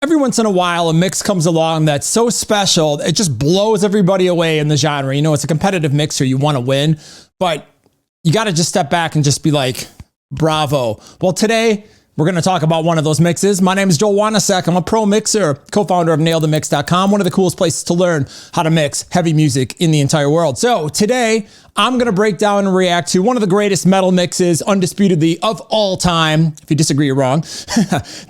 Every once in a while, a mix comes along that's so special, it just blows everybody away in the genre. You know, it's a competitive mixer. You want to win, but you got to just step back and just be like, bravo. Well, today we're going to talk about one of those mixes. My name is Joel Wanasek. I'm a pro mixer, co-founder of nailthemix.com, one of the coolest places to learn how to mix heavy music in the entire world. So today I'm going to break down and react to one of the greatest metal mixes, undisputedly, of all time. If you disagree, you're wrong.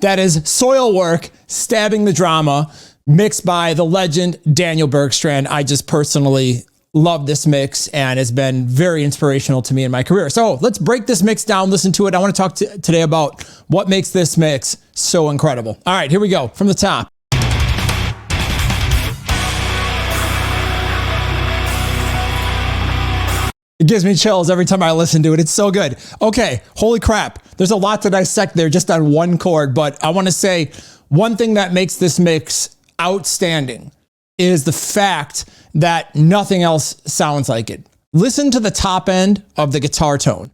That is Soilwork, Stabbing the Drama, mixed by the legend Daniel Bergstrand. I just personally love this mix and has been very inspirational to me in my career. So let's break this mix down, listen to it. I want to talk today about what makes this mix so incredible. All right, here we go from the top. It gives me chills every time I listen to it. It's so good. Okay, holy crap. There's a lot to dissect there just on one chord, but I want to say one thing that makes this mix outstanding is the fact that nothing else sounds like it. Listen to the top end of the guitar tone.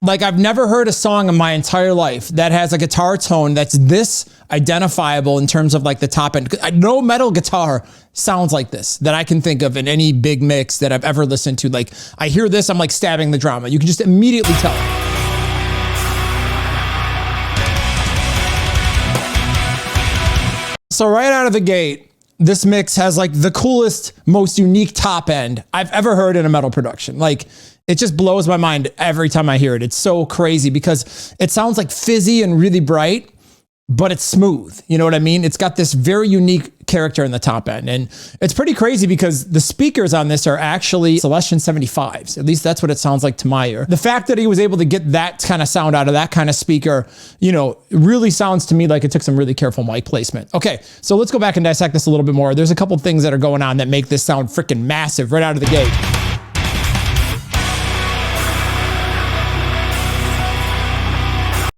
Like, I've never heard a song in my entire life that has a guitar tone that's this identifiable in terms of like the top end. No metal guitar sounds like this that I can think of in any big mix that I've ever listened to. Like, I hear this, I'm like stabbing the drama. You can just immediately tell. So right out of the gate, this mix has like the coolest, most unique top end I've ever heard in a metal production. Like, it just blows my mind every time I hear it. It's so crazy because it sounds like fizzy and really bright, but it's smooth. You know what I mean? It's got this very unique character in the top end. And it's pretty crazy because the speakers on this are actually Celestion 75s. At least that's what it sounds like to my ear. The fact that he was able to get that kind of sound out of that kind of speaker, you know, really sounds to me like it took some really careful mic placement. Okay, so let's go back and dissect this a little bit more. There's a couple things that are going on that make this sound freaking massive right out of the gate.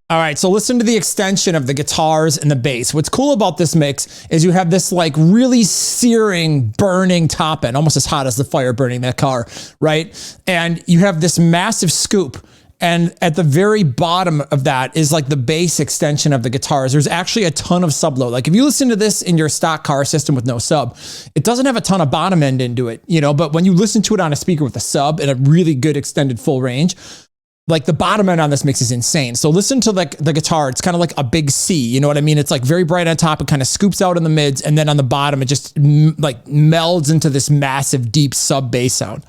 All right, so listen to the extension of the guitars and the bass. What's cool about this mix is you have this like really searing, burning top end, almost as hot as the fire burning that car, right? And you have this massive scoop. And at the very bottom of that is like the bass extension of the guitars. There's actually a ton of sub low. Like, if you listen to this in your stock car system with no sub, it doesn't have a ton of bottom end into it, you know, but when you listen to it on a speaker with a sub and a really good extended full range, like the bottom end on this mix is insane. So listen to like the guitar. It's kind of like a big C, you know what I mean? It's like very bright on top. It kind of scoops out in the mids. And then on the bottom, it just like melds into this massive deep sub bass sound.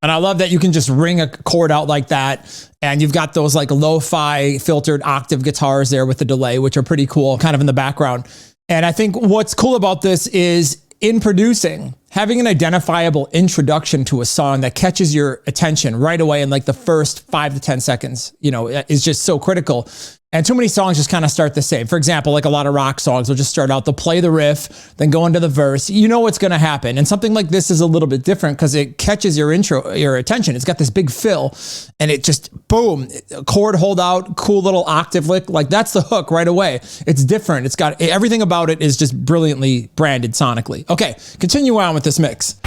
And I love that you can just ring a chord out like that. And you've got those like lo-fi filtered octave guitars there with the delay, which are pretty cool, kind of in the background. And I think what's cool about this is in producing, having an identifiable introduction to a song that catches your attention right away in like the first 5 to 10 seconds, you know, is just so critical. And too many songs just kind of start the same. For example, like a lot of rock songs will just start out, they'll play the riff, then go into the verse. You know what's going to happen. And something like this is a little bit different because it catches your attention. It's got this big fill and it just, boom, chord hold out, cool little octave lick. Like, that's the hook right away. It's different. It's got everything about it is just brilliantly branded sonically. Okay, continue on with this mix.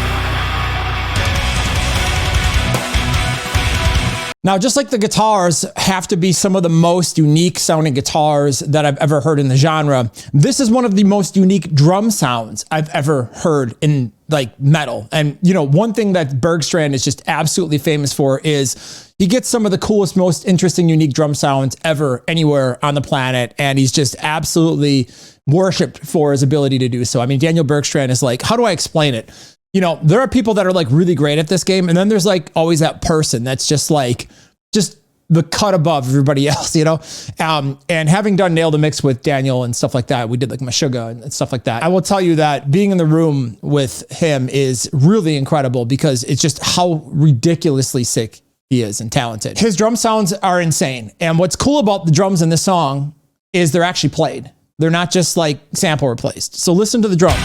Now, just like the guitars have to be some of the most unique sounding guitars that I've ever heard in the genre, this is one of the most unique drum sounds I've ever heard in like metal. And, you know, one thing that Bergstrand is just absolutely famous for is he gets some of the coolest, most interesting, unique drum sounds ever anywhere on the planet. And he's just absolutely worshipped for his ability to do so. I mean, Daniel Bergstrand is like, how do I explain it? You know, there are people that are like really great at this game. And then there's like always that person that's just like, just the cut above everybody else, you know? And having done Nail the Mix with Daniel and stuff like that, we did like Meshuggah and stuff like that. I will tell you that being in the room with him is really incredible because it's just how ridiculously sick he is and talented. His drum sounds are insane. And what's cool about the drums in this song is they're actually played. They're not just like sample replaced. So listen to the drum.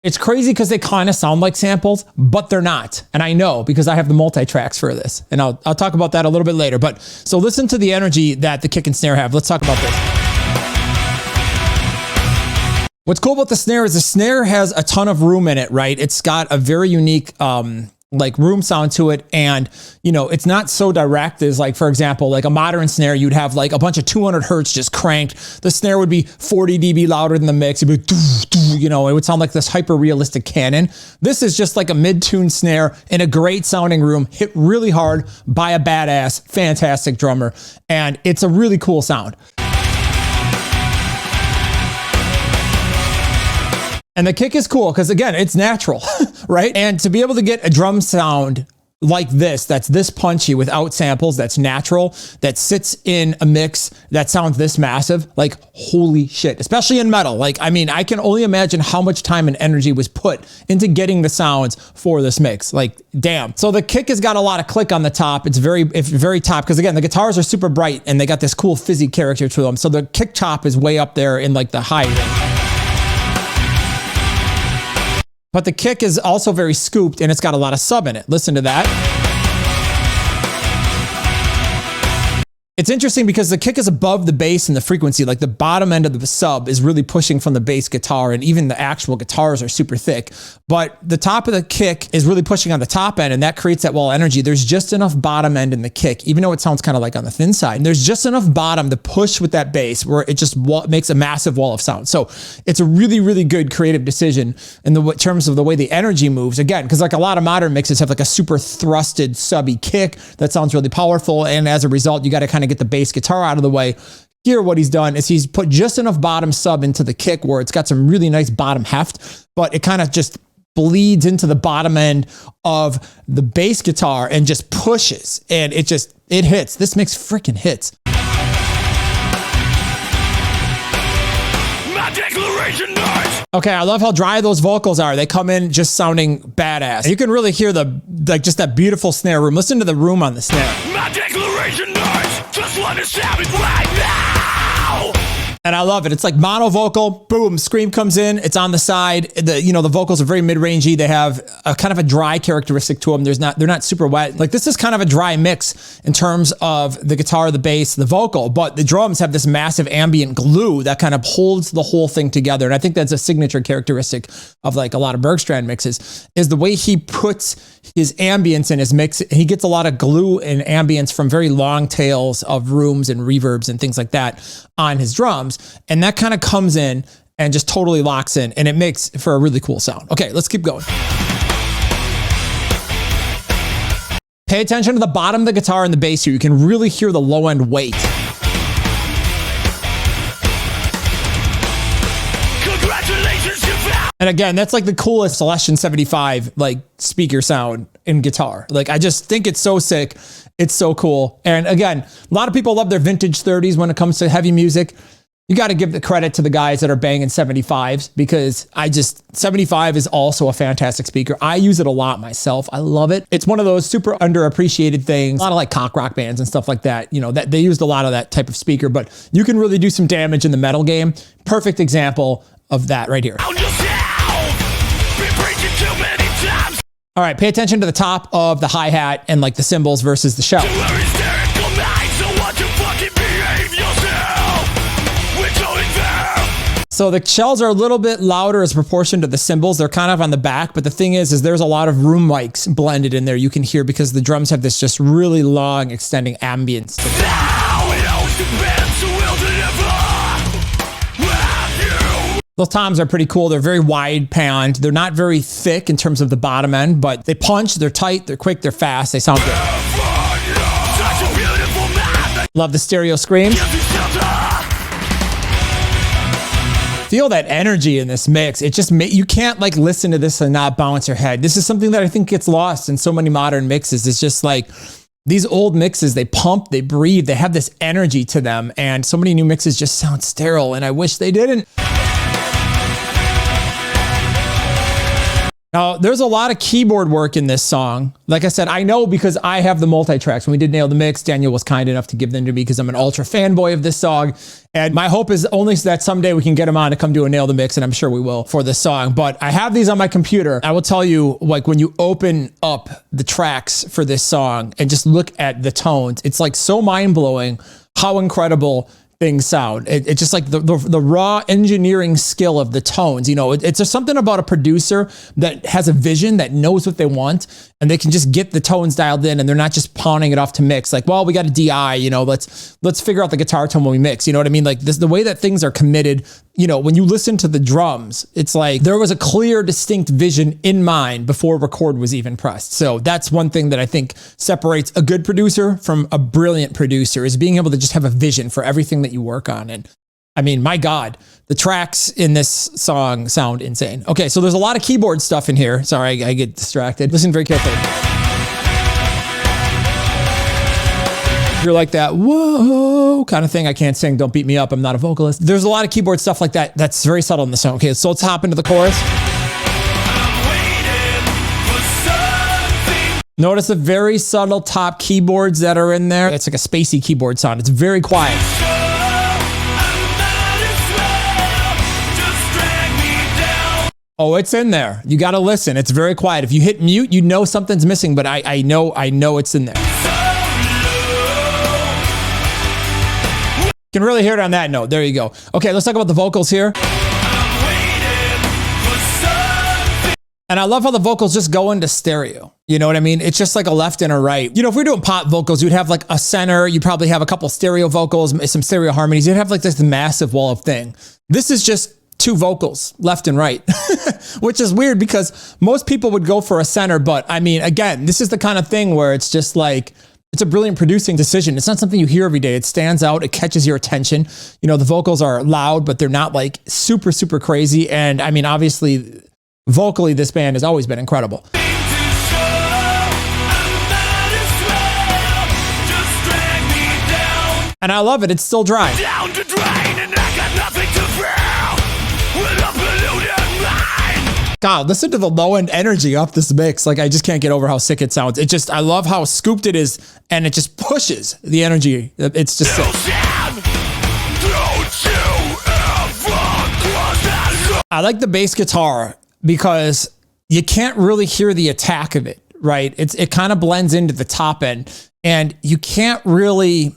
It's crazy because they kind of sound like samples, but they're not. And I know because I have the multi-tracks for this. And I'll talk about that a little bit later. But so listen to the energy that the kick and snare have. Let's talk about this. What's cool about the snare is the snare has a ton of room in it, right? It's got a very unique, like room sound to it. And, you know, it's not so direct as like, for example, like a modern snare, you'd have like a bunch of 200 Hertz just cranked. The snare would be 40 dB louder than the mix. It'd be, you know, it would sound like this hyper realistic cannon. This is just like a mid-tune snare in a great sounding room, hit really hard by a badass, fantastic drummer. And it's a really cool sound. And the kick is cool because, again, it's natural, right? And to be able to get a drum sound like this, that's this punchy without samples, that's natural, that sits in a mix that sounds this massive, like, holy shit, especially in metal. Like, I mean, I can only imagine how much time and energy was put into getting the sounds for this mix. Like, damn. So the kick has got a lot of click on the top. It's very top because, again, the guitars are super bright and they got this cool fizzy character to them. So the kick top is way up there in like the high range. But the kick is also very scooped and it's got a lot of sub in it. Listen to that. It's interesting because the kick is above the bass and the frequency. Like the bottom end of the sub is really pushing from the bass guitar, and even the actual guitars are super thick. But the top of the kick is really pushing on the top end, and that creates that wall energy. There's just enough bottom end in the kick, even though it sounds kind of like on the thin side. And there's just enough bottom to push with that bass where it just makes a massive wall of sound. So it's a really, really good creative decision in the terms of the way the energy moves. Again, because like a lot of modern mixes have like a super thrusted subby kick that sounds really powerful, and as a result, you got to kind of get the bass guitar out of the way. Here, what he's done is he's put just enough bottom sub into the kick where it's got some really nice bottom heft, but it kind of just bleeds into the bottom end of the bass guitar and just pushes, and it hits. This mix freaking hits. My declaration noise. Okay, I love how dry those vocals are. They come in just sounding badass. You can really hear just that beautiful snare room. Listen to the room on the snare. My declaration noise. Just want to shout it right now. And I love it. It's like mono vocal, boom, scream comes in, it's on the side. The vocals are very mid-rangey. They have a kind of a dry characteristic to them. They're not super wet. Like this is kind of a dry mix in terms of the guitar, the bass, the vocal, but the drums have this massive ambient glue that kind of holds the whole thing together. And I think that's a signature characteristic of like a lot of Bergstrand mixes, is the way he puts his ambience in his mix. He gets a lot of glue and ambience from very long tails of rooms and reverbs and things like that on his drums. And that kind of comes in and just totally locks in, and it makes for a really cool sound. Okay, let's keep going. Pay attention to the bottom of the guitar and the bass here. You can really hear the low end weight. Congratulations, you found. And again, that's like the coolest Celestion 75 like speaker sound in guitar. Like I just think it's so sick. It's so cool. And again, a lot of people love their vintage 30s when it comes to heavy music. You got to give the credit to the guys that are banging 75s, because 75 is also a fantastic speaker. I use it a lot myself. I love it. It's one of those super underappreciated things. A lot of like cock rock bands and stuff like that, that they used a lot of that type of speaker, but you can really do some damage in the metal game. Perfect example of that right here. All right, pay attention to the top of the hi-hat and like the cymbals versus the shell. So the shells are a little bit louder as proportion to the cymbals. They're kind of on the back, but the thing is there's a lot of room mics blended in there you can hear, because the drums have this just really long extending ambience to them. Those toms are pretty cool. They're very wide panned. They're not very thick in terms of the bottom end, but they punch, they're tight, they're quick, they're fast, they sound good. Love the stereo scream. Feel that energy in this mix. It just you can't like listen to this and not bounce your head. This is something that I think gets lost in so many modern mixes. It's just like these old mixes, they pump, they breathe, they have this energy to them, and so many new mixes just sound sterile, and I wish they didn't. Now, there's a lot of keyboard work in this song. Like I said, I know because I have the multi-tracks. When we did Nail the Mix, Daniel was kind enough to give them to me because I'm an ultra fanboy of this song. And my hope is only that someday we can get him on to come do a Nail the Mix, and I'm sure we will for this song. But I have these on my computer. I will tell you, like when you open up the tracks for this song and just look at the tones, it's like so mind-blowing how incredible things sound. It's just like the raw engineering skill of the tones. You know, it's just something about a producer that has a vision, that knows what they want, and they can just get the tones dialed in, and they're not just pounding it off to mix. Like, well, we got a DI, you know, let's figure out the guitar tone when we mix. You know what I mean? Like this, the way that things are committed. You know, when you listen to the drums, it's like there was a clear, distinct vision in mind before record was even pressed. So that's one thing that I think separates a good producer from a brilliant producer, is being able to just have a vision for everything that you work on. And I mean, my God, the tracks in this song sound insane. Okay, so there's a lot of keyboard stuff in here. Sorry, I get distracted. Listen very carefully. If you're like that, whoa kind of thing, I can't sing, don't beat me up, I'm not a vocalist. There's a lot of keyboard stuff like that that's very subtle in the song. Okay, so let's hop into the chorus. Notice the very subtle top keyboards that are in there. It's like a spacey keyboard sound. It's very quiet. Oh, it's in there. You got to listen. It's very quiet. If you hit mute, you know something's missing, but I know it's in there. You can really hear it on that note. There you go. Okay, let's talk about the vocals here. And I love how the vocals just go into stereo. You know what I mean? It's just like a left and a right. You know, if we're doing pop vocals, you'd have like a center. You'd probably have a couple stereo vocals, some stereo harmonies. You'd have like this massive wall of thing. This is just two vocals, left and right, which is weird because most people would go for a center. But I mean, again, this is the kind of thing where it's just like, it's a brilliant producing decision. It's not something you hear every day. It stands out. It catches your attention. You know, the vocals are loud, but they're not like super, super crazy. And I mean, obviously, vocally, this band has always been incredible. And I love it. It's still dry. Down to drain, and I got nothing to bear with a polluted mind. God, listen to the low end energy off this mix. Like, I just can't get over how sick it sounds. It just, I love how scooped it is, and it just pushes the energy. It's just sick. I like the bass guitar because you can't really hear the attack of it, right? It kind of blends into the top end, and you can't really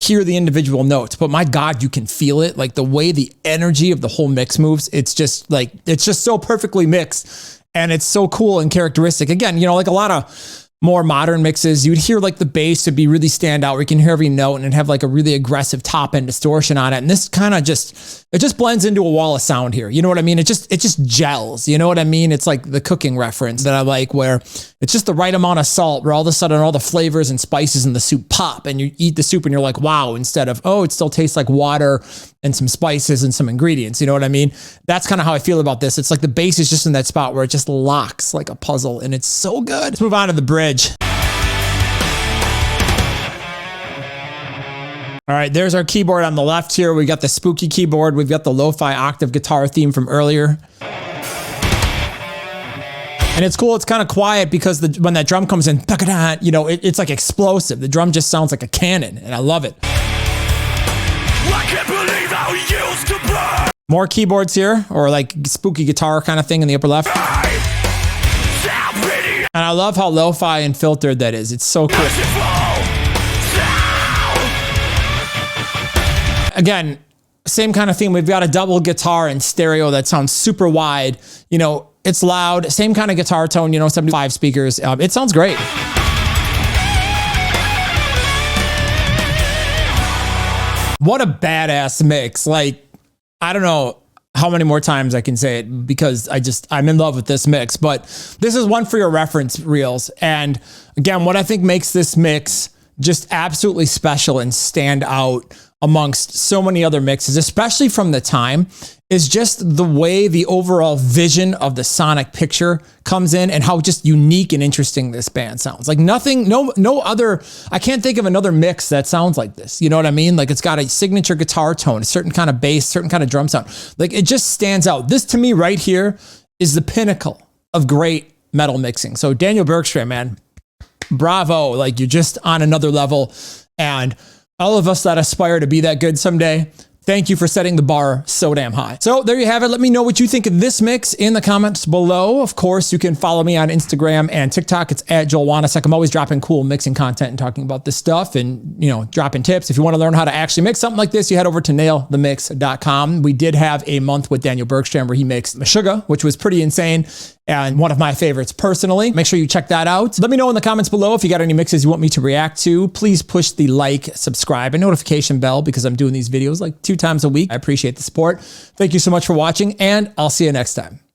hear the individual notes, but my God, you can feel it. Like the way the energy of the whole mix moves, it's just like, it's just so perfectly mixed, and it's so cool and characteristic. Again, you know, like a lot of more modern mixes, you'd hear like the bass to be really stand out, where you can hear every note and have like a really aggressive top end distortion on it. And this kind of just, it just blends into a wall of sound here. You know what I mean? It just gels. You know what I mean? It's like the cooking reference that I like, where it's just the right amount of salt, where all of a sudden all the flavors and spices in the soup pop, and you eat the soup and you're like, wow, instead of, oh, it still tastes like water and some spices and some ingredients. You know what I mean? That's kind of how I feel about this. It's like the bass is just in that spot where it just locks like a puzzle, and it's so good. Let's move on to the bridge. All right, there's our keyboard on the left here. We got the spooky keyboard. We've got the lo-fi octave guitar theme from earlier. And it's cool. It's kind of quiet because when that drum comes in, you know, it's like explosive. The drum just sounds like a cannon, and I love it. I can't believe how you used to burn. More keyboards here, or like spooky guitar kind of thing in the upper left. And I love how lo-fi and filtered that is. It's so cool. Again, same kind of theme. We've got a double guitar and stereo that sounds super wide. You know, it's loud. Same kind of guitar tone, you know, 75 speakers. It sounds great. What a badass mix. Like, I don't know how many more times I can say it, because I'm in love with this mix. But this is one for your reference reels. And again, what I think makes this mix just absolutely special and stand out amongst so many other mixes, especially from the time, is just the way the overall vision of the sonic picture comes in, and how just unique and interesting this band sounds. Like nothing, no other, I can't think of another mix that sounds like this. You know what I mean? Like it's got a signature guitar tone, a certain kind of bass, certain kind of drum sound. Like it just stands out. This to me right here is the pinnacle of great metal mixing. So Daniel Bergstrand, man, bravo. Like you're just on another level, and all of us that aspire to be that good someday, Thank you for setting the bar so damn high. So there you have it. Let me know what you think of this mix in the comments below. Of course, you can follow me on Instagram and TikTok. It's at Joel Wanasek. I'm always dropping cool mixing content and talking about this stuff and, you know, dropping tips. If you want to learn how to actually mix something like this, you head over to nailthemix.com. We did have a month with Daniel Bergstrand where he mixed Meshuggah, which was pretty insane and one of my favorites personally. Make sure you check that out. Let me know in the comments below if you got any mixes you want me to react to. Please push the like, subscribe, and notification bell because I'm doing these videos like 2 times a week. I appreciate the support. Thank you so much for watching, and I'll see you next time.